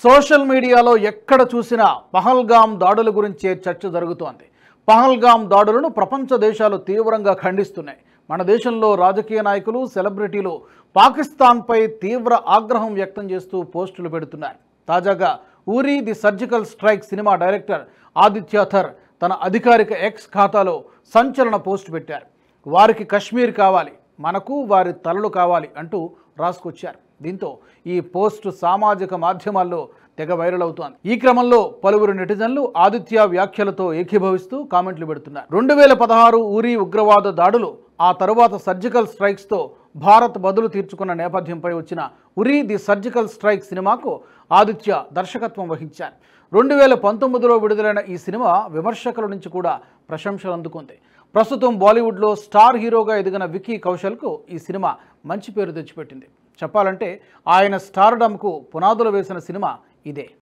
Social మీడియాలో ఎక్కడ చూసినా పహల్గామ్ దాడుల గురించే చర్చ జరుగుతోంది. పహల్గామ్ దాడులను ప్రపంచ దేశాలు తీవ్రంగా ఖండిస్తున్నాయి. మన దేశంలో రాజకీయ నాయకులు, సెలబ్రిటీలు పాకిస్తాన్పై తీవ్ర ఆగ్రహం వ్యక్తం చేస్తూ పోస్టులు పెడుతున్నారు. తాజాగా Uri the surgical strike cinema director Aditya Dhar తన అధికారిక ఎక్స్ ఖాతాలో సంచలన పోస్ట్ పెట్టారు. వారికి కశ్మీర్ కావాలి, మనకు వారి తలలు కావాలి అంటూ రాసుకొచ్చారు. దీంతో ఈ పోస్ట్ సామాజిక మాధ్యమాల్లో తెగ వైరల్ అవుతోంది. ఈ క్రమంలో పలువురు నెటిజన్లు ఆదిత్య వ్యాఖ్యలతో ఏకీభవిస్తూ కామెంట్లు పెడుతున్నారు. 2016 ఊరి ఉగ్రవాద దాడులు, ఆ తరువాత సర్జికల్ స్ట్రైక్స్తో భారత్ బదులు తీర్చుకున్న నేపథ్యంపై వచ్చిన ఉరి ది సర్జికల్ స్ట్రైక్ సినిమాకు ఆదిత్య దర్శకత్వం వహించారు. 2019లో విడుదలైన ఈ సినిమా విమర్శకుల నుంచి కూడా ప్రశంసలు అందుకుంది. ప్రస్తుతం బాలీవుడ్లో స్టార్ హీరోగా ఎదిగిన విక్కీ కౌశల్కు ఈ సినిమా మంచి పేరు తెచ్చిపెట్టింది. చెప్పాలంటే ఆయన స్టార్డమ్కు పునాదులు వేసిన సినిమా ఇదే.